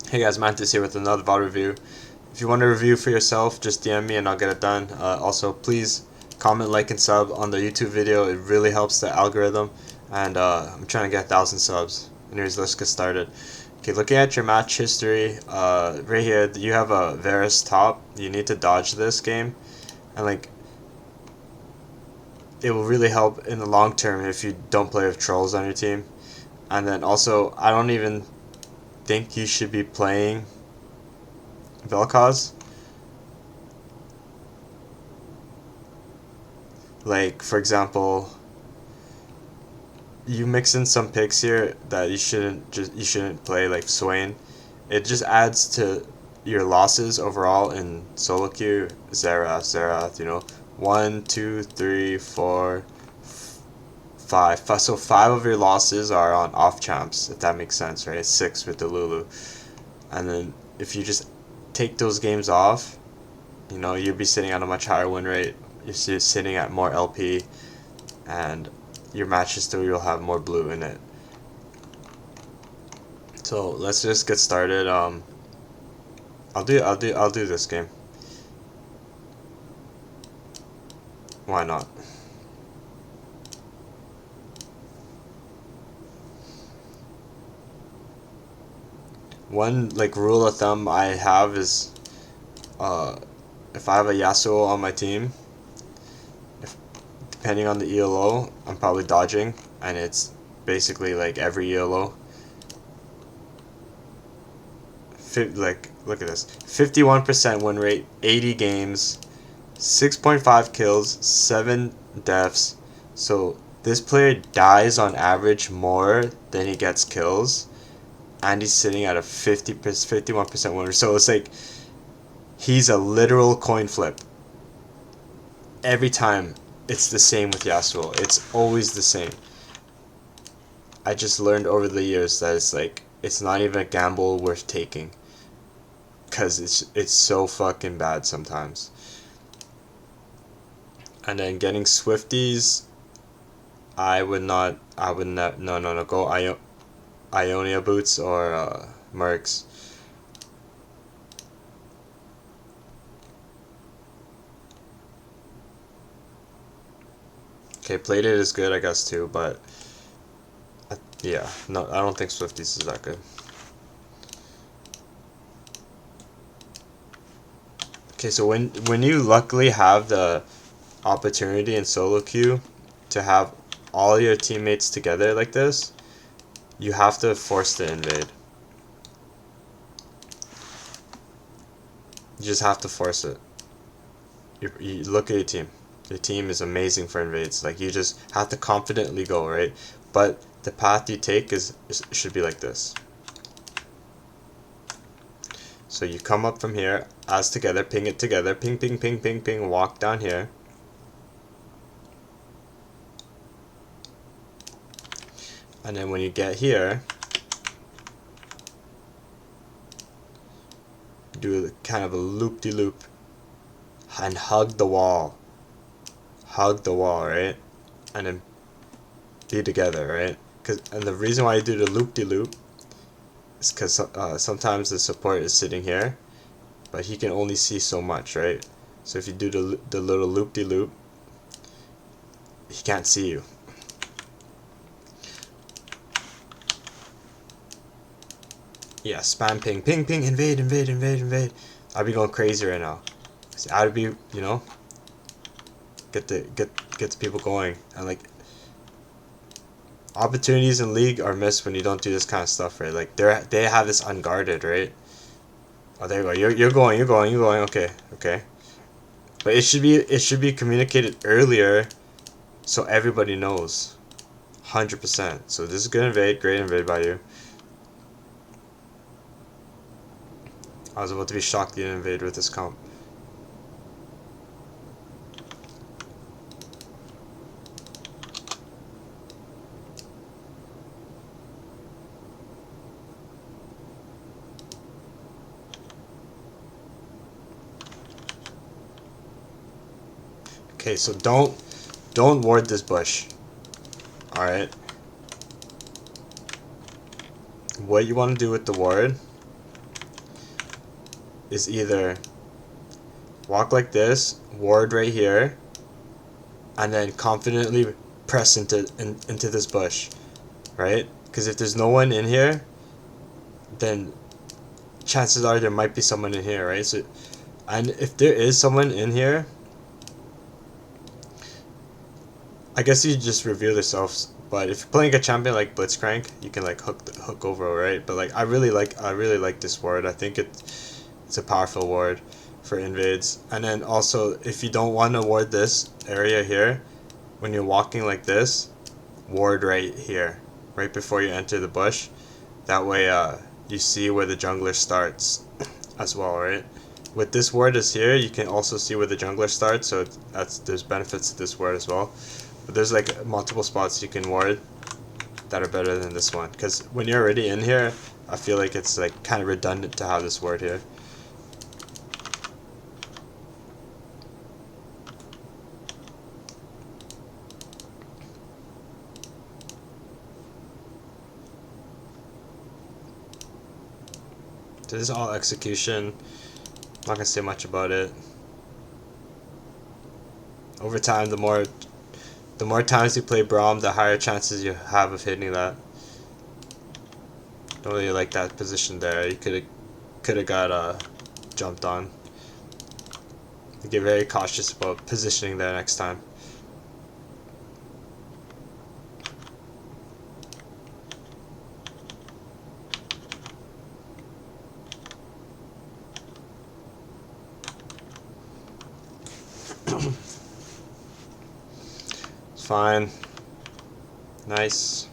Hey guys, Mantis here with another VOD review. If you want a review for yourself, just DM me and I'll get it done. Also, please comment, like, and sub on the YouTube video. It really helps the algorithm. And I'm trying to get 1,000 subs. Anyways, let's get started. Okay, looking at your match history, right here, you have a Varus top. You need to dodge this game. And like, it will really help in the long term if you don't play with trolls on your team. And then also, I don't even think you should be playing Vel'Koz. Like, for example, you mix in some picks here that you shouldn't play, like Swain. It just adds to your losses overall in solo queue. Xerath, you know, 1, 2, 3, 4, 5. So 5 of your losses are on off champs, if that makes sense, right? 6 with the Lulu, and then if you just take those games off, you know, you'll be sitting at a much higher win rate. You're sitting at more LP, and your match history will have more blue in it. So let's just get started. I'll do this game. Why not? One like rule of thumb I have is, if I have a Yasuo on my team, depending on the ELO, I'm probably dodging, and it's basically like every ELO. Like, look at this, 51% win rate, 80 games, 6.5 kills, 7 deaths. So this player dies on average more than he gets kills, and he's sitting at a 51% win rate. So it's like he's a literal coin flip. Every time it's the same with Yasuo. It's always the same. I just learned over the years that it's like, it's not even a gamble worth taking, because it's so fucking bad sometimes. And then getting Swifties, I would not, no, go Ionia boots or Mercs. Okay, plated is good, I guess, too, but yeah, no, I don't think Swifties is that good. Okay, so when you luckily have the opportunity in solo queue to have all your teammates together like this, you have to force the invade. You just have to force it. You look at your team. Your team is amazing for invades. Like, you just have to confidently go, right? But the path you take should be like this. So you come up from here, as together, ping it together, ping, ping, ping, ping, ping, walk down here. And then when you get here, do kind of a loop-de-loop and hug the wall. Hug the wall, right? And then be together, right? And the reason why you do the loop-de-loop is because sometimes the support is sitting here, but he can only see so much, right? So if you do the little loop-de-loop, he can't see you. Yeah, spam ping, ping, ping, invade, invade, invade, invade. I'd be going crazy right now. I'd be, you know, get the people going. And like, opportunities in League are missed when you don't do this kind of stuff, right? Like, they have this unguarded, right? Oh, there you go. You're going. Okay, okay. But it should be communicated earlier, so everybody knows. 100%. So this is good invade, great invade by you. I was about to be shocked you didn't invade with this comp. Okay, so don't ward this bush. Alright. What you want to do with the ward is either walk like this, ward right here, and then confidently press into this bush, right? Because if there's no one in here, then chances are there might be someone in here, right? So, and if there is someone in here, I guess you just reveal yourselves. But if you're playing a champion like Blitzcrank, you can like hook over, right? But like I really like this ward. I think it's a powerful ward for invades. And then also, if you don't want to ward this area here, when you're walking like this, ward right here, right before you enter the bush. That way, you see where the jungler starts as well, right? With this ward is here, you can also see where the jungler starts, so there's benefits to this ward as well. But there's like multiple spots you can ward that are better than this one, because when you're already in here, I feel like it's like kind of redundant to have this ward here. This is all execution. I'm not gonna say much about it. Over time, the more times you play Bruam, the higher chances you have of hitting that. Don't really like that position there. You could have got jumped on. Get very cautious about positioning there next time. It's fine. Nice.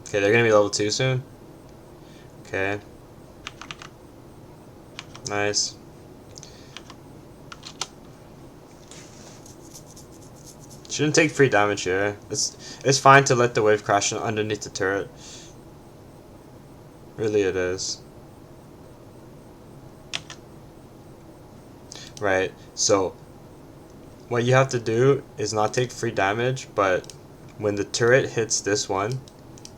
Okay, they're gonna be level 2 soon. Okay. Nice. Shouldn't take free damage here. It's fine to let the wave crash underneath the turret. Really it is. Right, so what you have to do is not take free damage, but when the turret hits this one,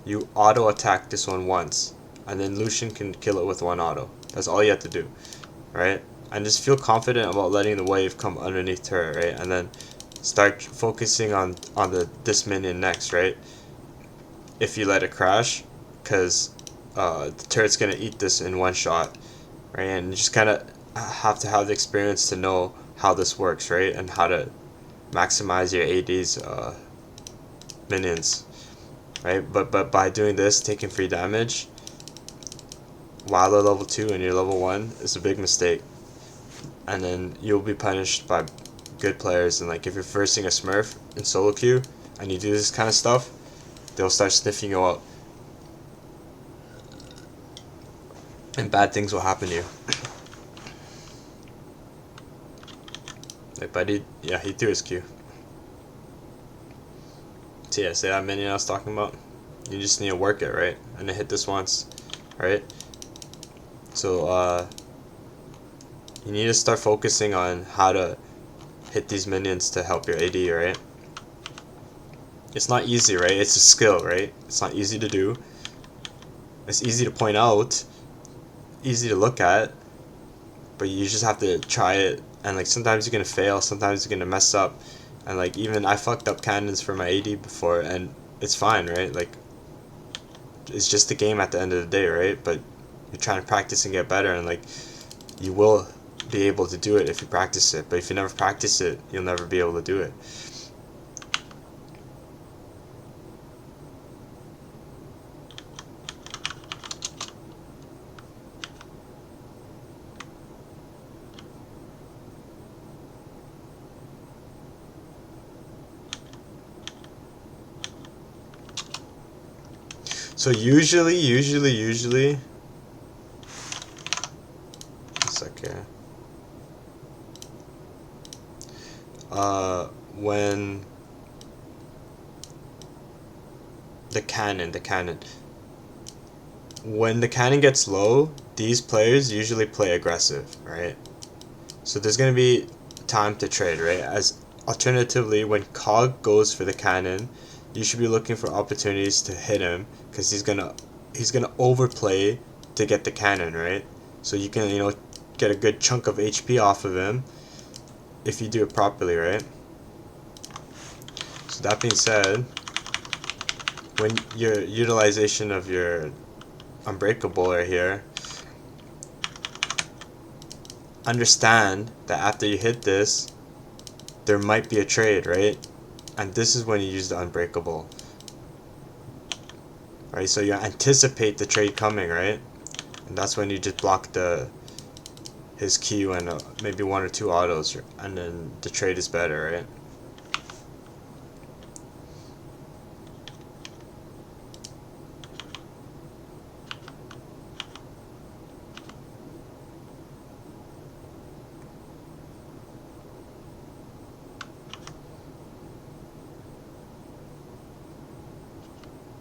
you auto attack this one once, and then Lucian can kill it with one auto. That's all you have to do, right? And just feel confident about letting the wave come underneath turret, right? And then start focusing on this minion next, right? If you let it crash, because the turret's gonna eat this in one shot, right? And you just kind of have to have the experience to know how this works, right? And how to maximize your AD's minions, right? But by doing this, taking free damage while they're level 2 and you're level 1 is a big mistake. And then you'll be punished by good players. And like if you're versing a Smurf in solo queue and you do this kind of stuff, they'll start sniffing you out. And bad things will happen to you. Like buddy, yeah, he threw his Q. So yeah, say that minion I was talking about. You just need to work it, right? And then hit this once, right? So you need to start focusing on how to hit these minions to help your AD, right? It's not easy, right? It's a skill, right? It's not easy to do. It's easy to point out, easy to look at, but you just have to try it. And like sometimes you're gonna fail, sometimes you're gonna mess up, and like even I fucked up cannons for my AD before, and it's fine, right? Like it's just a game at the end of the day, right? But you're trying to practice and get better, and like you will be able to do it if you practice it. But if you never practice it, you'll never be able to do it. So usually, a sec here. When when the cannon gets low, these players usually play aggressive, right? So there's gonna be time to trade, right? As alternatively, when Cog goes for the cannon, you should be looking for opportunities to hit him, because he's gonna overplay to get the cannon, right? So you can, get a good chunk of HP off of him if you do it properly, right? So that being said, when your utilization of your unbreakable right here, understand that after you hit this, there might be a trade, right? And this is when you use the unbreakable, right? So you anticipate the trade coming, right? And that's when you just block his Q and maybe 1 or 2 autos, and then the trade is better, right?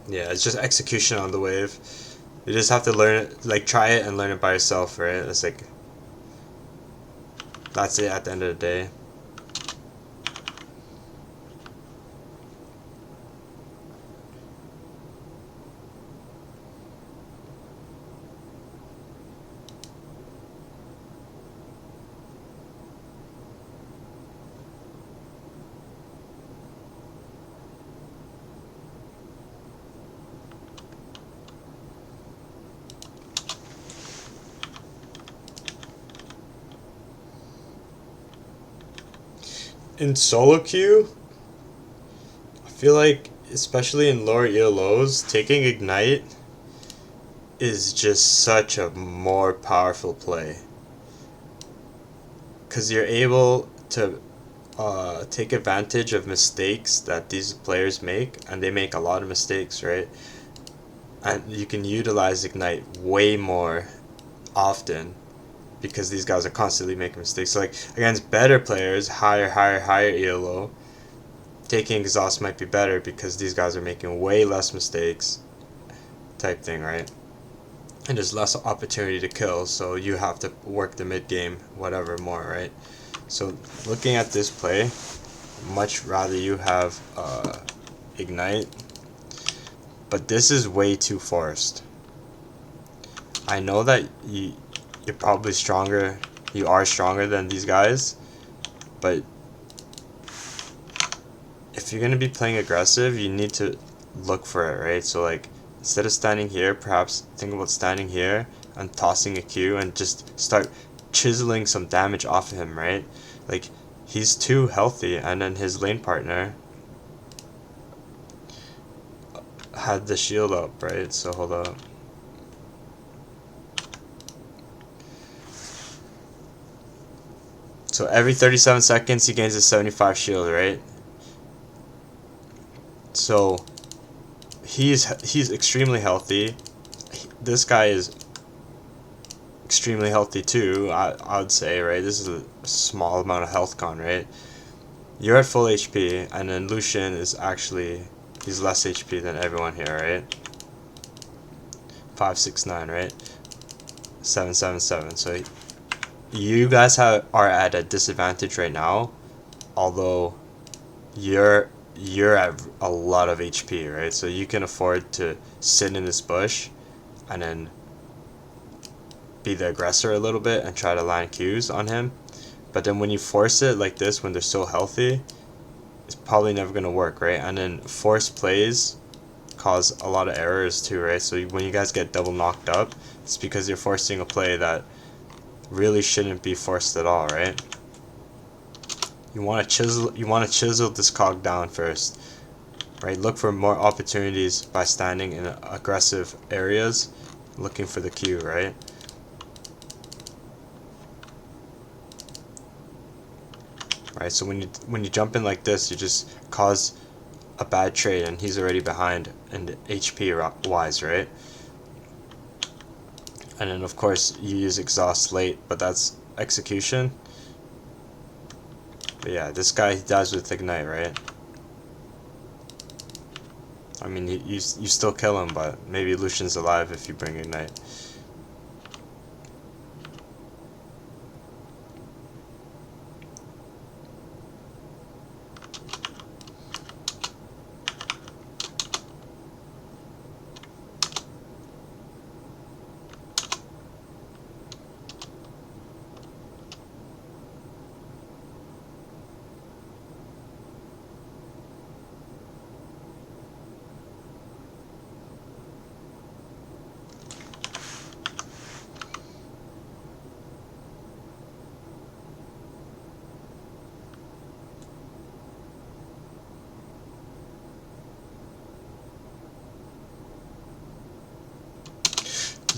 Yeah, it's just execution on the wave. You just have to learn it, like try it and learn it by yourself, right? It's like, that's it at the end of the day. In solo queue, I feel like, especially in lower ELOs, taking Ignite is just such a more powerful play. Because you're able to take advantage of mistakes that these players make, and they make a lot of mistakes, right? And you can utilize Ignite way more often because these guys are constantly making mistakes. So like against better players, higher ELO, taking exhaust might be better because these guys are making way less mistakes, type thing, right? And there's less opportunity to kill, so you have to work the mid game, whatever, more, right? So looking at this play, much rather you have Ignite, but this is way too forced. I know that you're probably stronger, you are stronger than these guys, but if you're going to be playing aggressive, you need to look for it, right? So like, instead of standing here, perhaps think about standing here and tossing a Q and just start chiseling some damage off of him, right? Like, he's too healthy, and then his lane partner had the shield up, right? So hold up. So every 37 seconds he gains a 75 shield, right? So he's extremely healthy. This guy is extremely healthy too, I would say, right? This is a small amount of health con, right? You're at full HP, and then Lucian is actually, he's less HP than everyone here, right? 569, right? 777. So you guys are at a disadvantage right now, although you're at a lot of HP, right? So you can afford to sit in this bush and then be the aggressor a little bit and try to line Qs on him. But then when you force it like this, when they're so healthy, it's probably never going to work, right? And then forced plays cause a lot of errors too, right? So when you guys get double knocked up, it's because you're forcing a play that really shouldn't be forced at all, right? You want to chisel this cog down first, right? Look for more opportunities by standing in aggressive areas, looking for the Q, right? Right, so when you jump in like this, you just cause a bad trade, and he's already behind in the HP wise, right? And then of course you use exhaust late, but that's execution. But yeah, this guy, he dies with Ignite, right? I mean, you still kill him, but maybe Lucian's alive if you bring Ignite.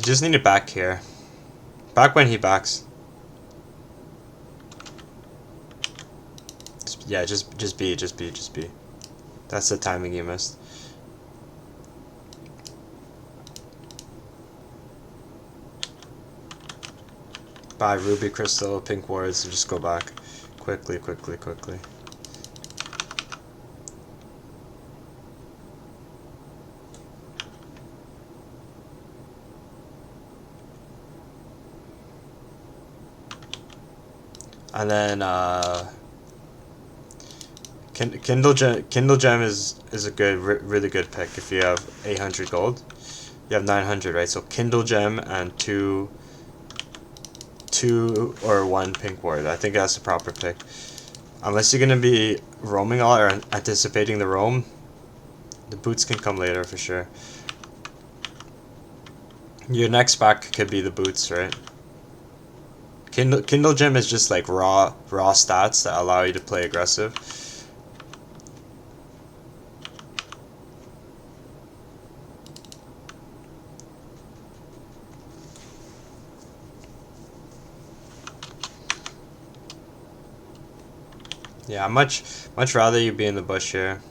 You just need to back here. Back when he backs. Yeah, just B. That's the timing you missed. Buy ruby crystal, pink wards, and just go back. Quickly. And then Kindle Gem is a good, really good pick if you have 800 gold. You have 900, right? So Kindle Gem and two or one pink ward. I think that's the proper pick. Unless you're gonna be roaming a lot or anticipating the roam, the boots can come later for sure. Your next back could be the boots, right? Kindle Gem is just like raw stats that allow you to play aggressive. Yeah, much rather you be in the bush here.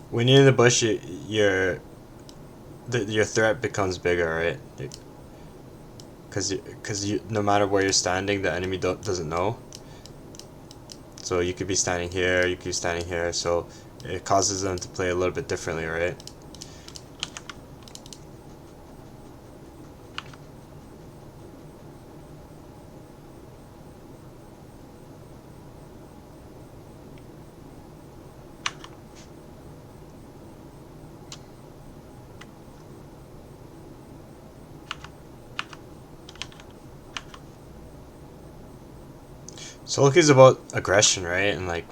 When you're in the bush, your threat becomes bigger, right? Because no matter where you're standing, the enemy doesn't know. So you could be standing here, you could be standing here, so it causes them to play a little bit differently, right? Solo queue is about aggression, right? And like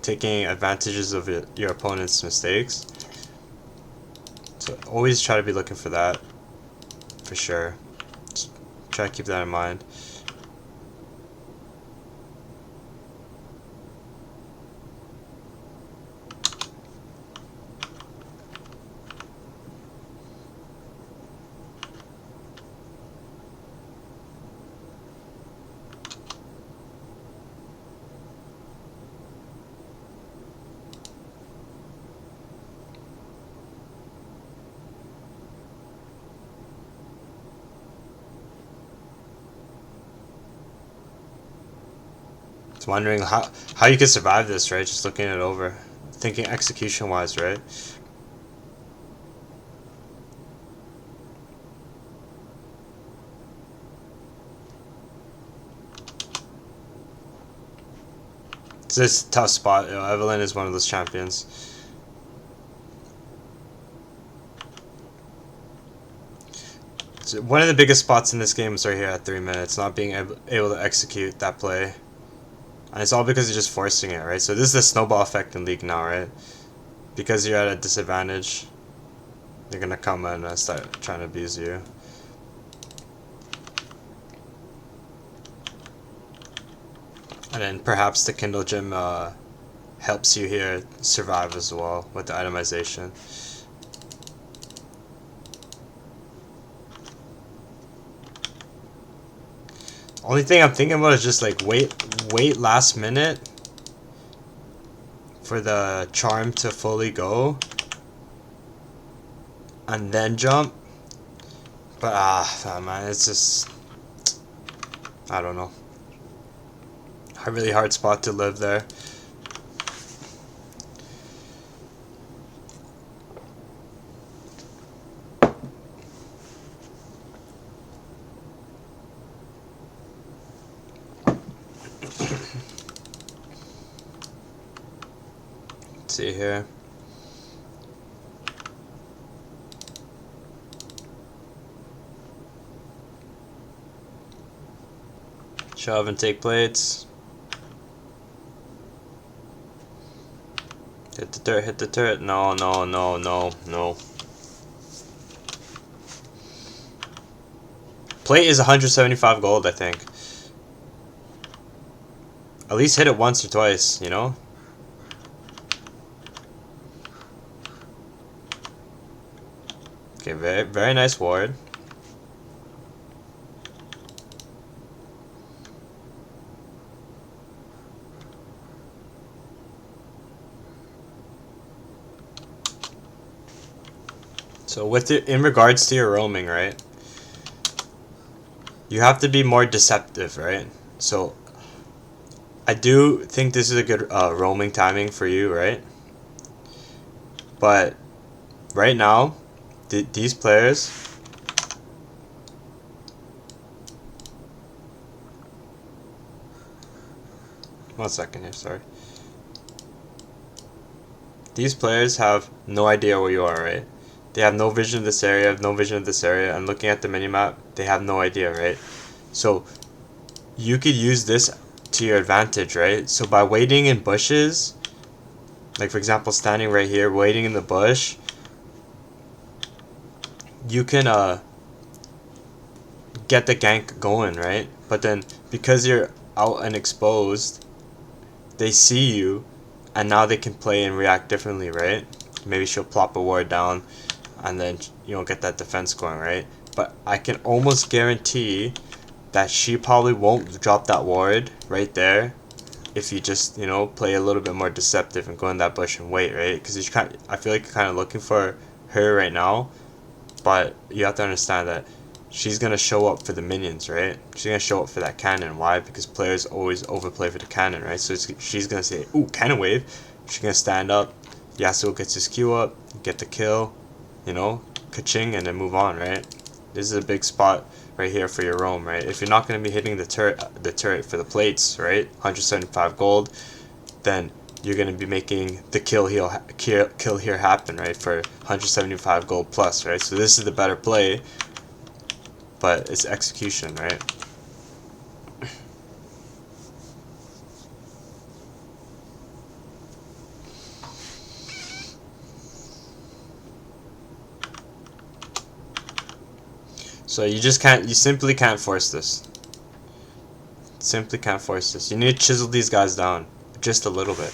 taking advantages of your opponent's mistakes. So always try to be looking for that, for sure. Just try to keep that in mind. Wondering how you could survive this, right? Just looking it over, thinking execution wise, right? It's this tough spot. Evelyn is one of those champions. So one of the biggest spots in this game is right here at 3 minutes, not being able to execute that play. And it's all because you're just forcing it, right? So this is the snowball effect in League now, right? Because you're at a disadvantage, they're gonna come and start trying to abuse you. And then perhaps the Kindle Gem helps you here survive as well with the itemization. Only thing I'm thinking about is just like wait last minute for the charm to fully go and then jump. But man, it's just, I don't know. A really hard spot to live there. Let's see here. Shove and take plates. Hit the turret, hit the turret. No. Plate is 175 gold, I think. At least hit it once or twice, you know? Okay, very, very nice ward. So with it, in regards to your roaming, right? You have to be more deceptive, right? So I do think this is a good roaming timing for you, right? But right now, these players, one second here, sorry. These players have no idea where you are, right? They have no vision of this area, no vision of this area, and looking at the minimap, they have no idea, right? So you could use this to your advantage, right? So by waiting in bushes, like for example, standing right here, waiting in the bush, you can get the gank going, right? But then because you're out and exposed, they see you, and now they can play and react differently, right? Maybe she'll plop a ward down, and then get that defense going, right? But I can almost guarantee that she probably won't drop that ward right there if you just play a little bit more deceptive and go in that bush and wait, right? Because I feel like you're kind of looking for her right now, but you have to understand that she's gonna show up for the minions, right? She's gonna show up for that cannon. Why? Because players always overplay for the cannon, right? So she's gonna say, "Ooh, cannon wave." She's gonna stand up. Yasuo gets his Q up, get the kill, ka-ching, and then move on, right? This is a big spot right here for your roam, right? If you're not gonna be hitting the turret for the plates, right? 175 gold, then you're gonna be making the kill here happen, right? For 175 gold plus, right? So this is the better play, but it's execution, right? So you simply can't force this. Simply can't force this. You need to chisel these guys down just a little bit.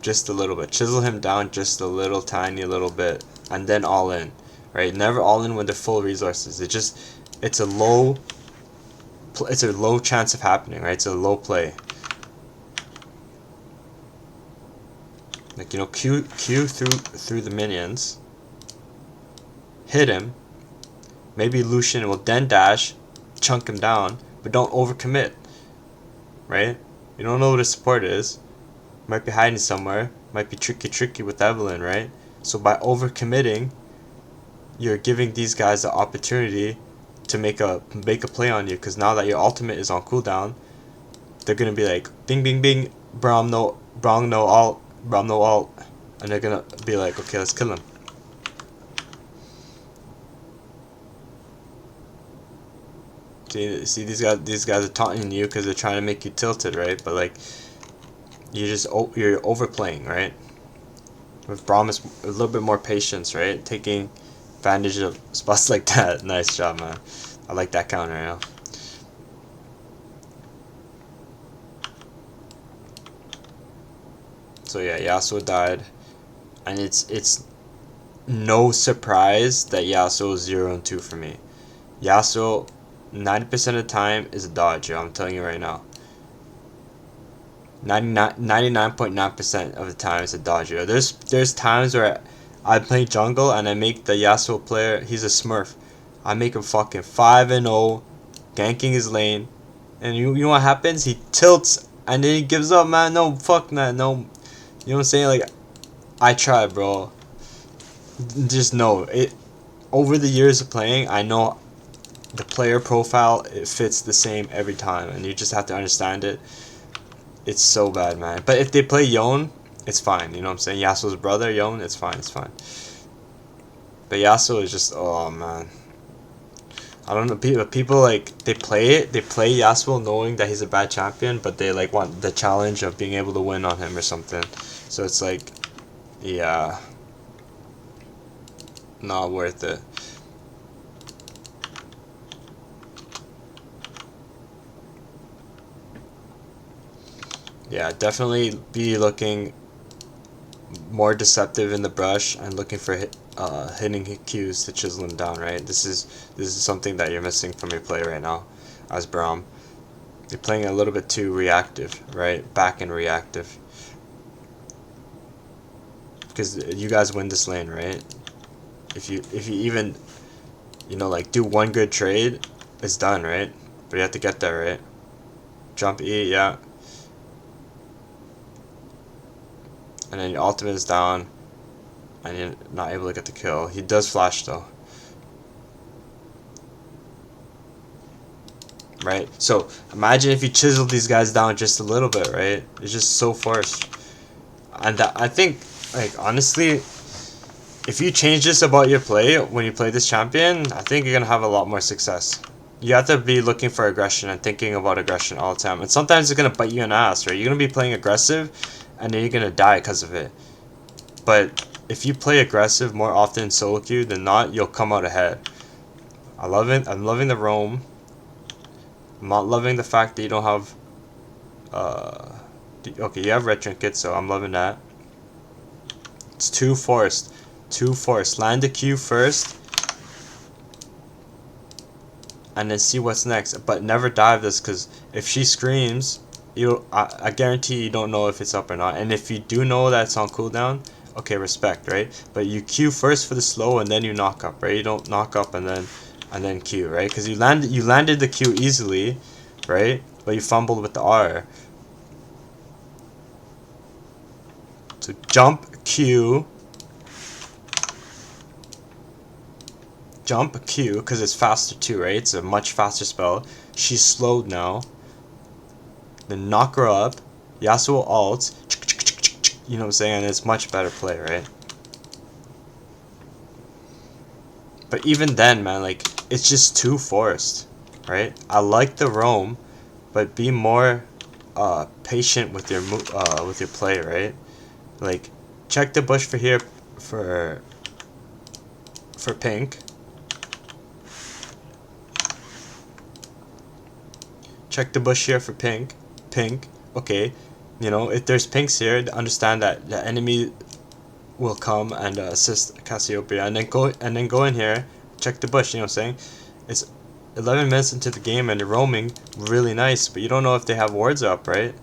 Just a little bit. Chisel him down just a little tiny little bit, and then all in, right? Never all in when they're full resources. It's a low chance of happening, right? It's a low play. Like Q through the minions, hit him. Maybe Lucian will then dash, chunk him down, but don't overcommit, right? You don't know what a support is. Might be hiding somewhere. Might be tricky with Evelyn, right? So by overcommitting, you're giving these guys the opportunity to make a play on you. Because now that your ultimate is on cooldown, they're gonna be like, bing bing bing, Bruam no ult, and they're gonna be like, okay, let's kill him. See these guys are taunting you because they're trying to make you tilted, right? But like, you're overplaying, right? With Bruam is a little bit more patience, right? Taking advantage of spots like that. Nice job, man. I like that counter, you know. So yeah, Yasuo died, and it's no surprise that Yasuo is 0-2 for me. Yasuo 90% of the time is a dodge, yo, I'm telling you right now. 99.9% of the time it's a dodge, yo. There's times where I play jungle and I make the Yasuo player, he's a smurf. I make him fucking 5-0, ganking his lane, and you know what happens? He tilts and then he gives up, man. No, fuck that, no. You know what I'm saying? Like, I try, bro. Just know it. Over the years of playing, I know the player profile, it fits the same every time, and you just have to understand it. It's so bad, man. But if they play Yon, it's fine. You know what I'm saying? Yasuo's brother, Yon, it's fine. It's fine. But Yasuo is just, oh man. I don't know. People like they play Yasuo knowing that he's a bad champion, but they like want the challenge of being able to win on him or something. So it's like, yeah, not worth it. Yeah, definitely be looking more deceptive in the brush and looking for hitting cues to chisel him down, right? This is something that you're missing from your play right now as Bruam. You're playing a little bit too reactive, right? Back and reactive. Because you guys win this lane, right? If you even, you know, like do one good trade, it's done, right? But you have to get there, right? Jump E, yeah. And then your ultimate is down, and you're not able to get the kill. He does flash though. Right? So imagine if you chiseled these guys down just a little bit, right? It's just so forced. And I think, like, honestly, if you change this about your play when you play this champion, I think you're gonna have a lot more success. You have to be looking for aggression and thinking about aggression all the time. And sometimes it's gonna bite you in the ass, right? You're gonna be playing aggressive, and then you're gonna die because of it. But if you play aggressive more often in solo queue than not, you'll come out ahead. I love it. I'm loving the roam. I'm not loving the fact that you don't have okay, you have red trinkets, so I'm loving that. It's too forced. Too forced. Land the Q first, and then see what's next. But never dive this, because if she screams, I guarantee you don't know if it's up or not. And if you do know that it's on cooldown, okay, respect, right? But you Q first for the slow, and then you knock up, right? You don't knock up and then Q, right? Because you landed the Q easily, right? But you fumbled with the R. So jump Q. Jump Q, because it's faster too, right? It's a much faster spell. She's slowed now. Then knock her up. Yasuo ult. You know what I'm saying? And it's much better play, right? But even then, man, like, it's just too forced, right? I like the roam, but be more patient with your play, right? Like, check the bush for here for pink. Check the bush here for pink. Pink. Okay. You know, if there's pinks here, understand that the enemy will come and assist Cassiopeia, and then go in here, check the bush. You know what I'm saying? It's 11 minutes into the game and you're roaming really nice, but you don't know if they have wards up, right?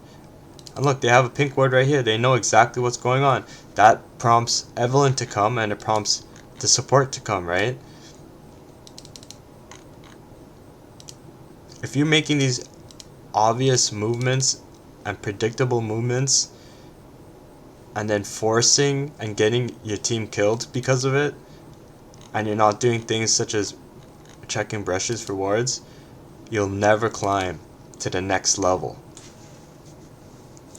And look, they have a pink ward right here. They know exactly what's going on. That prompts Evelyn to come, and it prompts the support to come, right? If you're making these obvious movements and predictable movements, and then forcing and getting your team killed because of it, and you're not doing things such as checking brushes for wards, you'll never climb to the next level.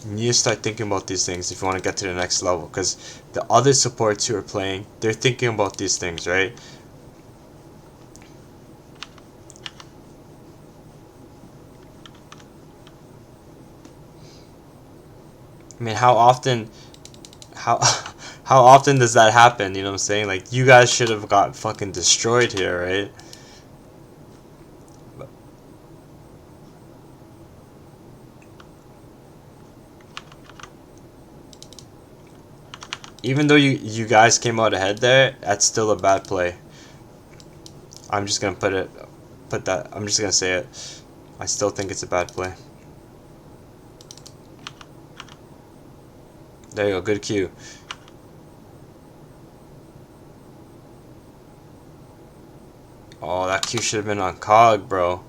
You need to start thinking about these things if you want to get to the next level, because the other supports who are playing, they're thinking about these things, right? I mean, how often does that happen? You know what I'm saying? Like, you guys should have got fucking destroyed here, right? Even though you guys came out ahead there, that's still a bad play. I'm just gonna I'm just gonna say it. I still think it's a bad play. There you go, good Q. Oh, that Q should have been on Cog, bro.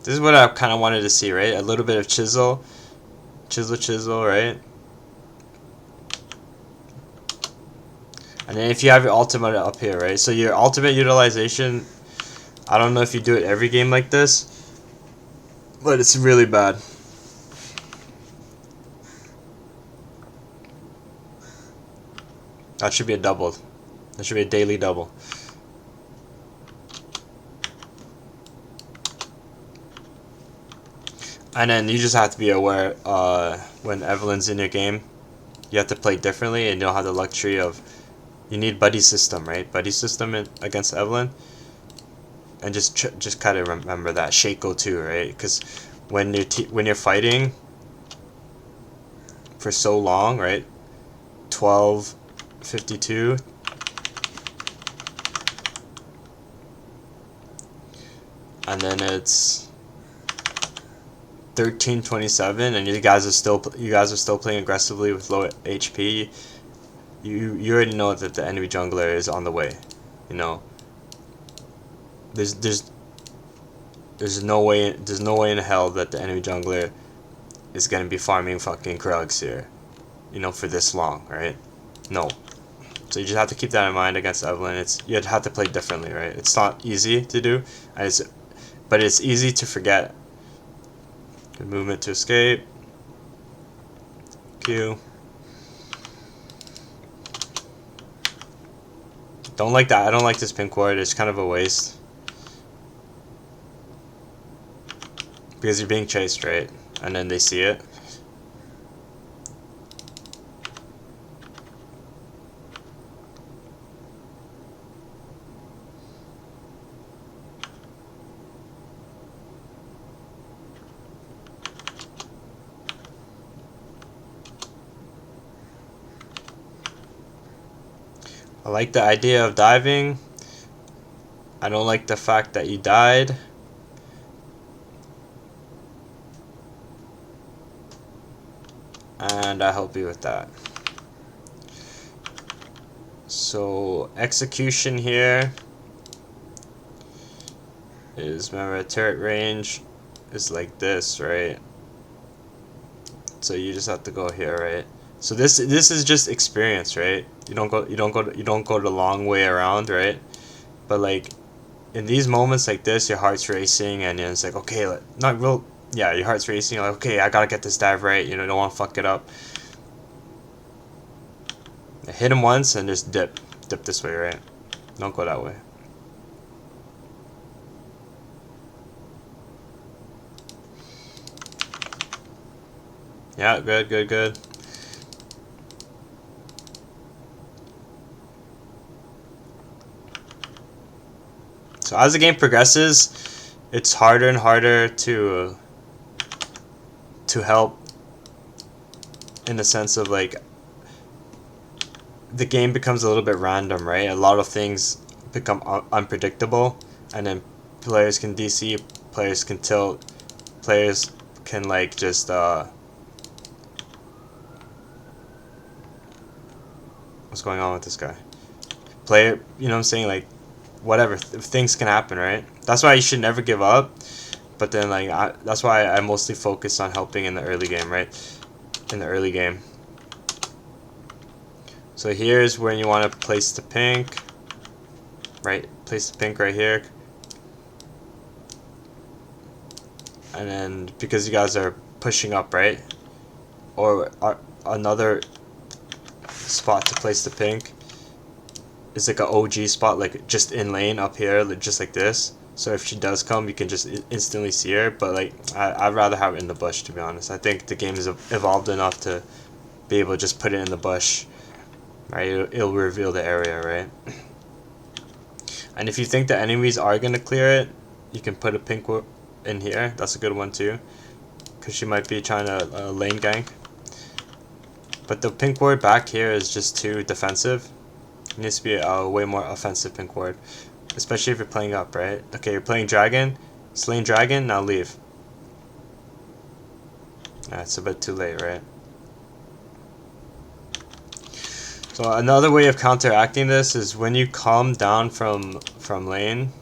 This is what I kind of wanted to see, right? A little bit of chisel, right? And then if you have your ultimate up here, right? So your ultimate utilization, I don't know if you do it every game like this, but it's really bad. That should be a double. That should be a daily double. And then you just have to be aware when Evelyn's in your game, you have to play differently, and you don't have the luxury of, you need buddy system, right? Buddy system against Evelyn, and just kind of remember that Shaco too, right? Because when you're fighting for so long, right? 12:52. And then it's 13:27, and you guys are still playing aggressively with low HP. You already know that the enemy jungler is on the way. You know, there's no way in hell that the enemy jungler is gonna be farming fucking Krugs here, you know, for this long, right? No. So you just have to keep that in mind against Evelyn. You'd have to play differently, right? It's not easy to do, but it's easy to forget. Good movement to escape. Q. Don't like that. I don't like this pink ward. It's kind of a waste. Because you're being chased, right? And then they see it. I like the idea of diving. I don't like the fact that you died. And I help you with that. So execution here is, remember, turret range is like this, right? So you just have to go here, right? So this is just experience, right? You don't go the long way around, right? But like in these moments like this, your heart's racing, and it's like, okay, not real. Yeah, your heart's racing. You're like, okay, I gotta get this dive right. You know, don't want to fuck it up. Hit him once and just dip this way, right? Don't go that way. Yeah, good. So as the game progresses, it's harder and harder to help, in the sense of like the game becomes a little bit random, right? A lot of things become unpredictable, and then players can DC, players can tilt, players can like just what's going on with this guy? Player, you know what I'm saying? Like, whatever, things can happen, right? That's why you should never give up. But then, like, that's why I mostly focus on helping in the early game, right? In the early game. So here's when you want to place the pink, right? Place the pink right here. And then, because you guys are pushing up, right? Or another spot to place the pink is like an OG spot, like just in lane up here, just like this. So if she does come, you can just instantly see her. But like, I'd rather have it in the bush, to be honest. I think the game is evolved enough to be able to just put it in the bush, right? It'll reveal the area, right? And if you think the enemies are gonna clear it, you can put a pink in here. That's a good one too, because she might be trying to lane gank. But the pink ward back here is just too defensive. It needs to be a way more offensive pink ward, especially if you're playing up, right? Okay, you're playing dragon, slain dragon, now leave. It's a bit too late, right? So another way of counteracting this is when you come down from lane,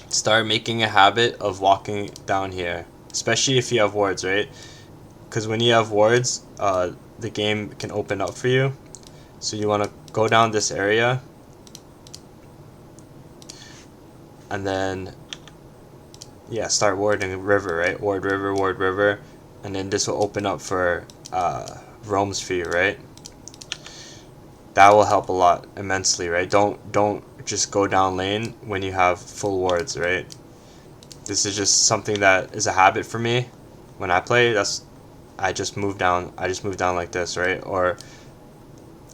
start making a habit of walking down here, especially if you have wards, right? Because when you have wards, the game can open up for you. So you want to go down this area, and then yeah, start warding river, right? Ward river, and then this will open up for roams for you, right? That will help a lot immensely, right? Don't just go down lane when you have full wards, right? This is just something that is a habit for me when I play. I just move down like this, right? Or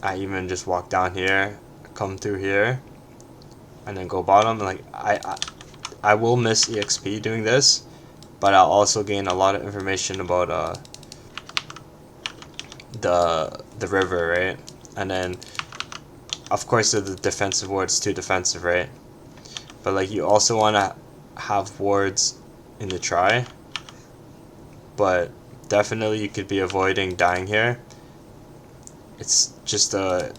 I even just walk down here, come through here, and then go bottom. Like I will miss EXP doing this, but I'll also gain a lot of information about the river, right? And then of course the defensive ward's too defensive, right? But like you also want to have wards in the try, but definitely you could be avoiding dying here. It's just okay,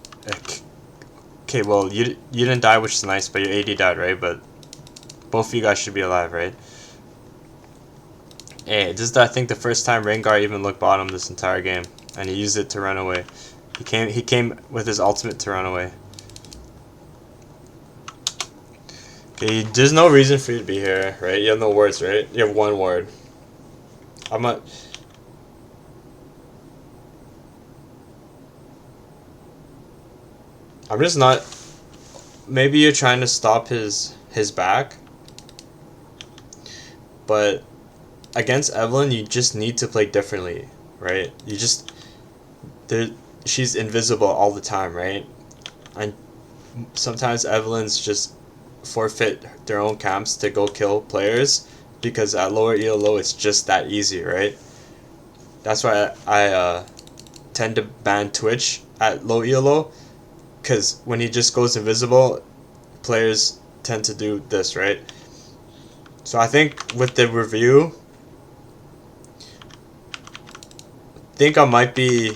well you didn't die, which is nice, but your AD died, right? But both of you guys should be alive, right? Hey, this is I think the first time Rengar even looked bottom this entire game, and he used it to run away. He came with his ultimate to run away. Okay, there's no reason for you to be here, right? You have no wards, right? You have one ward. I'm just not. Maybe you're trying to stop his back, but against Evelyn, you just need to play differently, right? You just she's invisible all the time, right? And sometimes Evelyn's just forfeit their own camps to go kill players because at lower ELO it's just that easy, right? That's why I tend to ban Twitch at low ELO, because when he just goes invisible, players tend to do this, right? So I think with the review, I think I might be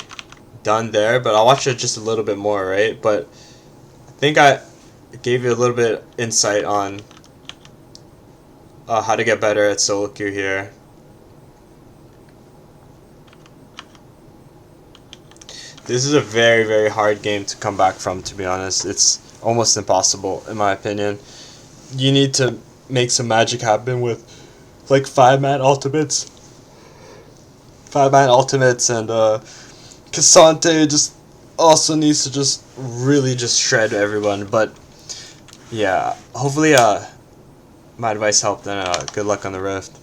done there, but I'll watch it just a little bit more, right? But I think I gave you a little bit insight on how to get better at solo queue here. This is a very, very hard game to come back from, to be honest. It's almost impossible, in my opinion. You need to make some magic happen with, like, 5-man ultimates. 5-man ultimates, and Cassante just also needs to just really just shred everyone. But, yeah, hopefully my advice helped, and good luck on the Rift.